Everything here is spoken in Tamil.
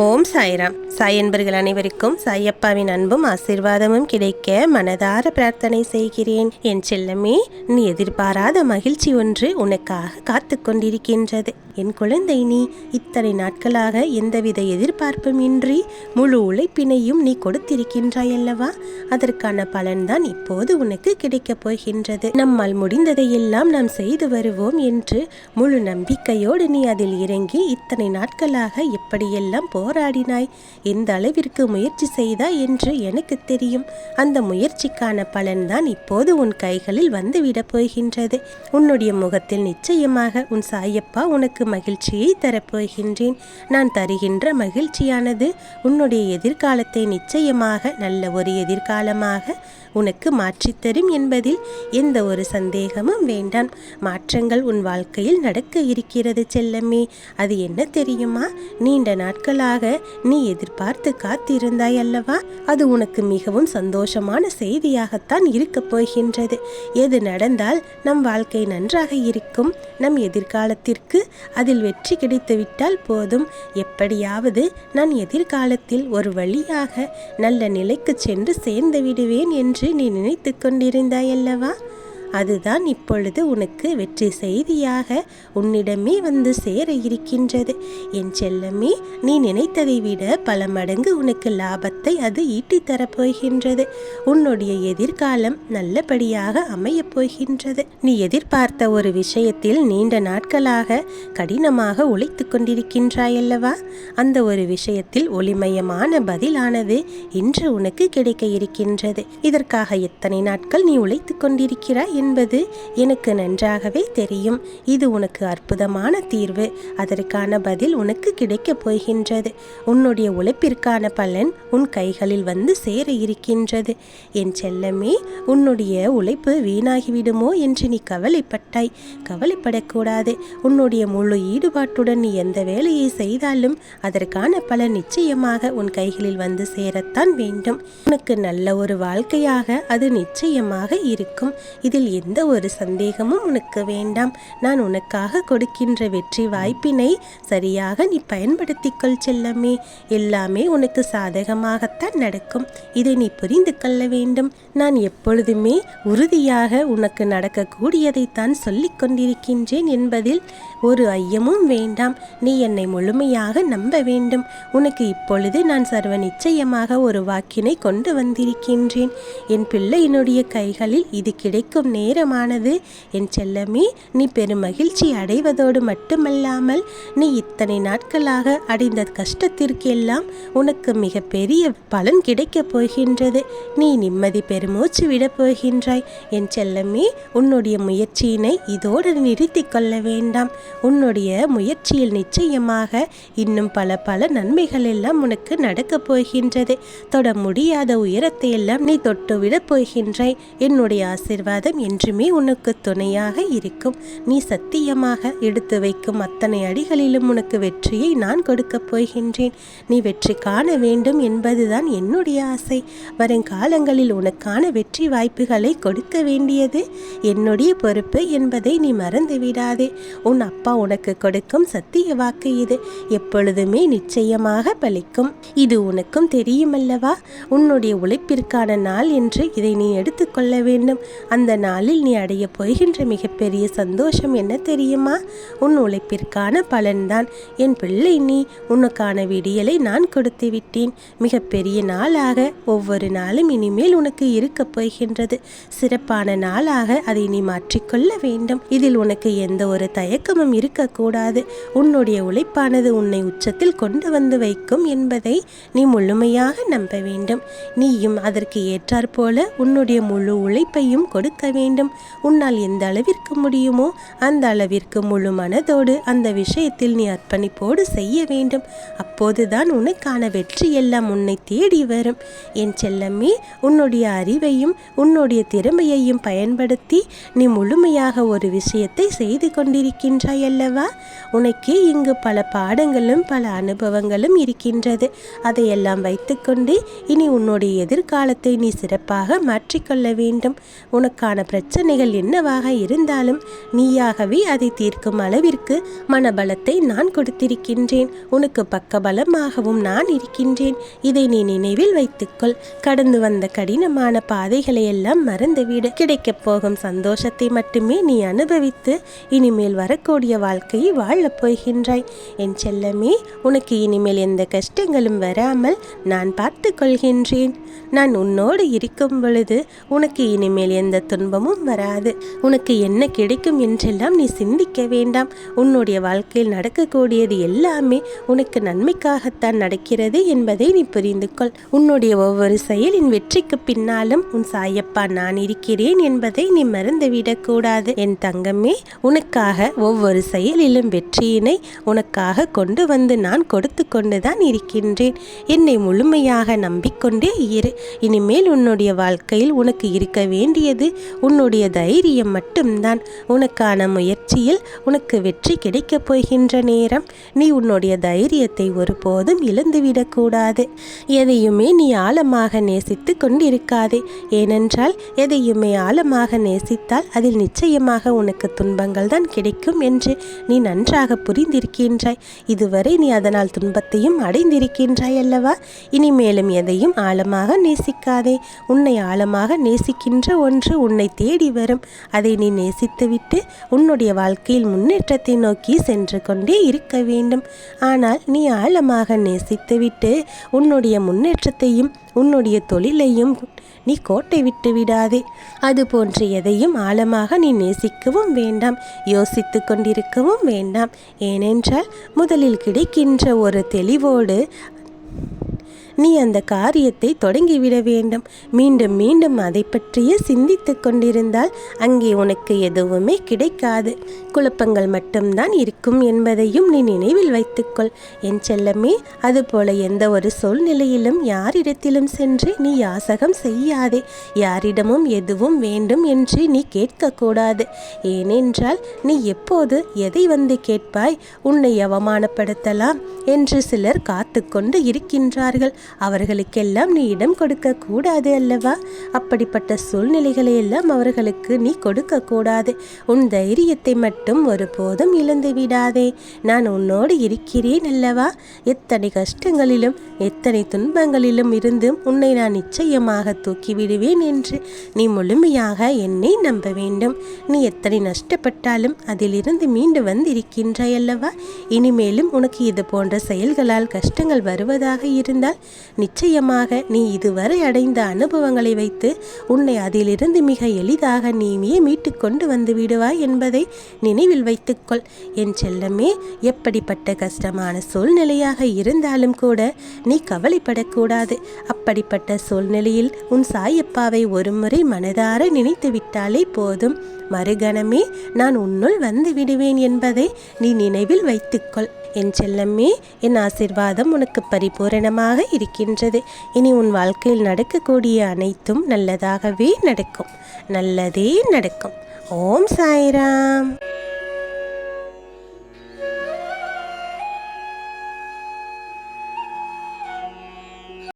ஓம் சாய்ராம். சாய் என்பர்கள் அனைவருக்கும் சாயப்பாவின் அன்பும் ஆசீர்வாதமும் கிடைக்க மனதார பிரார்த்தனை செய்கிறேன். என் செல்லமே, நீ எதிர்பாராத மகிழ்ச்சி ஒன்று உனக்காக காத்து கொண்டிருக்கின்றது. என் குழந்தை, நீ இத்தனை நாட்களாக எந்தவித எதிர்பார்ப்பும் இன்றி முழு உழைப்பினையும் நீ கொடுத்திருக்கின்றாய் அல்லவா? அதற்கான பலன்தான் இப்போது உனக்கு கிடைக்கப் போகின்றது. நம்மால் முடிந்ததையெல்லாம் நாம் செய்து வருவோம் என்று முழு நம்பிக்கையோடு நீ அதில் இறங்கி இத்தனை நாட்களாக எப்படியெல்லாம் போராடினாய், எந்த அளவிற்கு முயற்சி செய்தாய் என்று எனக்கு தெரியும். அந்த முயற்சிக்கான பலன்தான் இப்போது உன் கைகளில் வந்துவிடப் போகின்றது. உன்னுடைய முகத்தில் நிச்சயமாக உன் சாயப்பா உனக்கு மகிழ்ச்சியை தரப்போகின்றேன். நான் தருகின்ற மகிழ்ச்சியானது உன்னுடைய எதிர்காலத்தை நிச்சயமாக நல்ல ஒரு எதிர்காலமாக உனக்கு மாற்றித்தரும் என்பதில் எந்த ஒரு சந்தேகமும் வேண்டாம். மாற்றங்கள் உன் வாழ்க்கையில் நடக்க இருக்கிறது செல்லமே. அது என்ன தெரியுமா? நீண்ட நாட்களாக நீ எதிர்பார்த்து காத்திருந்தாய் அல்லவா? அது உனக்கு மிகவும் சந்தோஷமான செய்தியாகத்தான் இருக்கப் போகின்றது. எது நடந்தால் நம் வாழ்க்கை நன்றாக இருக்கும், நம் எதிர்காலத்திற்கு அதில் வெற்றி கிடைத்துவிட்டால் போதும். எப்படியாவது நான் எதிர்காலத்தில் ஒரு வழியாக நல்ல நிலைக்கு சென்று சேர்ந்து விடுவேன் என்று நீ நினைத்து கொண்டிருந்தாய் அல்லவா? அதுதான் இப்பொழுது உனக்கு வெற்றி செய்தியாக உன்னிடமே வந்து சேர இருக்கின்றது. என் செல்லமே, நீ நினைத்ததை விட பல மடங்கு உனக்கு லாபத்தை அது ஈட்டித் தரப்போகின்றது. உன்னுடைய எதிர்காலம் நல்லபடியாக அமையப் போகின்றது. நீ எதிர்பார்த்த ஒரு விஷயத்தில் நீண்ட நாட்களாக கடினமாக உழைத்து கொண்டிருக்கின்றாய் அல்லவா? அந்த ஒரு விஷயத்தில் ஒளிமயமான பதிலானது இன்று உனக்கு கிடைக்க இருக்கின்றது. இதற்காக எத்தனை நாட்கள் நீ உழைத்து கொண்டிருக்கிறாய் என்பது எனக்கு நன்றாகவே தெரியும். இது உனக்கு அற்புதமான தீர்வு. அதற்கான பதில் உனக்கு கிடைக்கப் போகின்றது. உன்னுடைய உழைப்பிற்கான பலன் உன் கைகளில் வந்து சேர இருக்கின்றது. என் செல்லமே, உன்னுடைய உழைப்பு வீணாகிவிடுமோ என்று நீ கவலைப்பட்டாய். கவலைப்படக்கூடாது. உன்னுடைய முழு ஈடுபாட்டுடன் நீ எந்த வேலையை செய்தாலும் அதற்கான பலன் நிச்சயமாக உன் கைகளில் வந்து சேரத்தான் வேண்டும். உனக்கு நல்ல ஒரு வாழ்க்கையாக அது நிச்சயமாக இருக்கும். இதில் எந்த ஒரு சந்தேகமும் உனக்கு வேண்டாம். நான் உனக்காக கொடுக்கின்ற வெற்றி வாய்ப்பினை சரியாக நீ பயன்படுத்திக்கொள் செல்லமே. எல்லாமே உனக்கு சாதகமாகத்தான் நடக்கும். இதை நீ புரிந்து கொள்ள வேண்டும். நான் எப்பொழுதுமே உறுதியாக உனக்கு நடக்கக்கூடியதைத்தான் சொல்லிக் கொண்டிருக்கின்றேன் என்பதில் ஒரு ஐயமும் வேண்டாம். நீ என்னை முழுமையாக நம்ப வேண்டும். உனக்கு இப்பொழுது நான் சர்வ நிச்சயமாக ஒரு வாக்கினை கொண்டு வந்திருக்கின்றேன். என் பிள்ளையினுடைய கைகளில் இது கிடைக்கும் நேரமானது. என் செல்லமே, நீ பெரும் மகிழ்ச்சி அடைவதோடு மட்டுமல்லாமல் நீ இத்தனை நாட்களாக அடைந்த கஷ்டத்திற்கு எல்லாம் உனக்கு மிக பெரிய பலன் கிடைக்கப் போகின்றது. நீ நிம்மதி பெருமூச்சு விடப் போகின்றாய். என் செல்லமே, உன்னுடைய முயற்சியினை இதோடு நிறுத்தி கொள்ள வேண்டாம். உன்னுடைய முயற்சியில் நிச்சயமாக இன்னும் பல நன்மைகள் எல்லாம் உனக்கு நடக்கப் போகின்றது. தொட முடியாத உயரத்தை எல்லாம் நீ தொட்டுவிடப் போகின்றாய். என்னுடைய ஆசீர்வாதம் என்றுமே உனக்கு துணையாக இருக்கும். நீ சத்தியமாக எடுத்து வைக்கும் அத்தனை அடிகளிலும் உனக்கு வெற்றியை நான் கொடுக்கப் போகின்றேன். நீ வெற்றி காண வேண்டும் என்பதுதான் என்னுடைய ஆசை. வருங்காலங்களில் உனக்கான வெற்றி வாய்ப்புகளை கொடுக்க வேண்டியது என்னுடைய பொறுப்பு என்பதை நீ மறந்து விடாதே. உன் அப்பா உனக்கு கொடுக்கும் சத்திய வாக்கு இது எப்பொழுதுமே நிச்சயமாக பலிக்கும். இது உனக்கும் தெரியுமல்லவா? உன்னுடைய உழைப்பிற்கான நாள் என்று இதை நீ எடுத்துக்கொள்ள வேண்டும். அந்த நாளில் நீ அடைய போகின்ற மிகப்பெரிய சந்தோஷம் என்ன தெரியுமா? உன் உழைப்பிற்கான பலன்தான். என் பிள்ளை, நீ உனக்கான விடியலை நான் கொடுத்து விட்டேன். மிகப்பெரிய நாளாக ஒவ்வொரு நாளும் இனிமேல் உனக்கு இருக்கப் போகின்றது. சிறப்பான நாளாக அதை நீ மாற்றிக்கொள்ள வேண்டும். இதில் உனக்கு எந்த ஒரு தயக்கமும் இருக்கக்கூடாது. உன்னுடைய உழைப்பானது உன்னை உச்சத்தில் கொண்டு வந்து வைக்கும் என்பதை நீ முழுமையாக நம்ப வேண்டும். நீயும் அதற்கு ஏற்றாற்போல உன்னுடைய முழு உழைப்பையும் கொடுக்க வேண்டும். உன்னால் எந்த அளவிற்கு முடியுமோ அந்த அளவிற்கு முழு மனதோடு அந்த விஷயத்தில் நீ அர்ப்பணிப்போடு செய்ய வேண்டும். அப்போதுதான் உனக்கான வெற்றி எல்லாம் உன்னை தேடி வரும். என் செல்லமே, உன்னுடைய அறிவையும் உன்னுடைய திறமையையும் பயன்படுத்தி நீ முழுமையாக ஒரு விஷயத்தை செய்து கொண்டிருக்கின்றாய் அல்லவா? உனக்கே இங்கு பல பாடங்களும் பல அனுபவங்களும் இருக்கின்றது. அதையெல்லாம் வைத்துக்கொண்டு இனி உன்னுடைய எதிர்காலத்தை நீ சிறப்பாக மாற்றிக்கொள்ள வேண்டும். உனக்கான பிரச்சனைகள் என்னவாக இருந்தாலும் நீயாகவே அதை தீர்க்கும் அளவிற்கு மனபலத்தை நான் கொடுத்திருக்கின்றேன். உனக்கு பக்கபலமாகவும் நான் இருக்கின்றேன். இதை நீ நினைவில் வைத்துக்கொள். கடந்து வந்த கடினமான பாதைகளை எல்லாம் மறந்துவிடு. கிடைக்கப் போகும் சந்தோஷத்தை மட்டுமே நீ அனுபவித்து இனிமேல் வரக்கூடிய வாழ்க்கையை வாழப் போகின்றாய். என் செல்லமே, உனக்கு இனிமேல் எந்த கஷ்டங்களும் வராமல் நான் பார்த்து கொள்கின்றேன். நான் உன்னோடு இருக்கும் பொழுது உனக்கு இனிமேல் எந்த துன்பமும் வராது. உனக்கு என்ன கிடைக்கும் என்றெல்லாம் நீ சிந்திக்க வேண்டாம். உன்னுடைய வாழ்க்கையில் நடக்கக்கூடியது எல்லாமே உனக்கு நன்மைக்காகத்தான் நடக்கிறது என்பதை நீ புரிந்து கொள். உன்னுடைய ஒவ்வொரு செயலின் வெற்றிக்கு பின்னாலும் உன் சாயப்பா நான் இருக்கிறேன் என்பதை நீ மறந்துவிடக்கூடாது. என் தங்கமே, உனக்காக ஒவ்வொரு செயலிலும் வெற்றியினை உனக்காக கொண்டு வந்து நான் கொடுத்து கொண்டுதான் இருக்கின்றேன். என்னை முழுமையாக நம்பிக்கொண்டே இரு. இனிமேல் உன்னுடைய வாழ்க்கையில் உனக்கு இருக்க வேண்டியது உன்னுடைய தைரியம் மட்டும்தான். உனக்கான முயற்சியில் உனக்கு வெற்றி கிடைக்கப் போகின்ற நேரம் நீ உன்னுடைய தைரியத்தை ஒருபோதும் இழந்துவிடக்கூடாது. எதையுமே நீ ஆழமாக நேசித்து கொண்டிருக்காதே. ஏனென்றால் எதையுமே ஆழமாக நேசித்தால் அதில் நிச்சயமாக உனக்கு துன்பங்கள் தான் கிடைக்கும் என்று நீ நன்றாக புரிந்திருக்கின்றாய். இதுவரை நீ அதனால் துன்பத்தையும் அடைந்திருக்கின்றாய் அல்லவா? இனிமேலும் எதையும் ஆழமாக நேசிக்காதே. உன்னை ஆழமாக நேசிக்கின்ற ஒன்று உன்னை தேடி வரும். அதை நீ நேசித்துவிட்டு உன்னுடைய வாழ்க்கையில் முன்னேற்றத்தை நோக்கி சென்று கொண்டே இருக்க வேண்டும். ஆனால் நீ ஆழமாக நேசித்துவிட்டு உன்னுடைய முன்னேற்றத்தையும் உன்னுடைய தொழிலையும் நீ கோட்டை விட்டு விடாதே. அது போன்று எதையும் ஆழமாக நீ நேசிக்கவும் வேண்டாம், யோசித்து கொண்டிருக்கவும் வேண்டாம். ஏனென்றால் முதலில் கிடைக்கின்ற ஒரு தெளிவோடு நீ அந்த காரியத்தை தொடங்கிவிட வேண்டும். மீண்டும் மீண்டும் அதை பற்றியே சிந்தித்து கொண்டிருந்தால் அங்கே உனக்கு எதுவுமே கிடைக்காது. குழப்பங்கள் மட்டும்தான் இருக்கும் என்பதையும் நீ நினைவில் வைத்துக்கொள். என் செல்லமே, அதுபோல எந்த ஒரு சூழ்நிலையிலும் யாரிடத்திலும் சென்று நீ யாசகம் செய்யாதே. யாரிடமும் எதுவும் வேண்டும் என்று நீ கேட்கக்கூடாது. ஏனென்றால் நீ எப்போது எதை வந்து கேட்பாய்? உன்னை அவமானப்படுத்தலாம் என்று சிலர் காத்து கொண்டு இருக்கின்றார்கள். அவர்களுக்கெல்லாம் நீ இடம் கொடுக்க கூடாது அல்லவா? அப்படிப்பட்ட சூழ்நிலைகளை எல்லாம் அவர்களுக்கு நீ கொடுக்க கூடாது. உன் தைரியத்தை மட்டும் ஒருபோதும் இழந்து விடாதே. நான் உன்னோடு இருக்கிறேன் அல்லவா? எத்தனை கஷ்டங்களிலும் எத்தனை துன்பங்களிலும் இருந்தும் உன்னை நான் நிச்சயமாக தூக்கிவிடுவேன் என்று நீ முழுமையாக என்னை நம்ப வேண்டும். நீ எத்தனை நஷ்டப்பட்டாலும் அதிலிருந்து மீண்டு வந்திருக்கின்றாய் அல்லவா? இனிமேலும் உனக்கு இது போன்ற செயல்களால் கஷ்டங்கள் வருவதாக இருந்தால் நிச்சயமாக நீ இதுவரை அடைந்த அனுபவங்களை வைத்து உன்னை அதிலிருந்து மிக எளிதாக நீயே மீட்டு கொண்டு வந்து விடுவாய் என்பதை நினைவில் வைத்துக்கொள். என் செல்லமே, எப்படிப்பட்ட கஷ்டமான சூழ்நிலையாக இருந்தாலும் கூட நீ கவலைப்படக்கூடாது. அப்படிப்பட்ட சூழ்நிலையில் உன் சாயப்பாவை ஒருமுறை மனதார நினைத்து விட்டாலே போதும். மறுகணமே நான் உன்னுள் வந்து விடுவேன் என்பதை நீ நினைவில் வைத்துக்கொள். என் செல்லமே, என் ஆசீர்வாதம் உனக்கு பரிபூரணமாக இருக்கின்றது. இனி உன் வாழ்க்கையில் நடக்கக்கூடிய அனைத்தும் நல்லதாகவே நடக்கும். நல்லதே நடக்கும். ஓம் சாய்ராம்.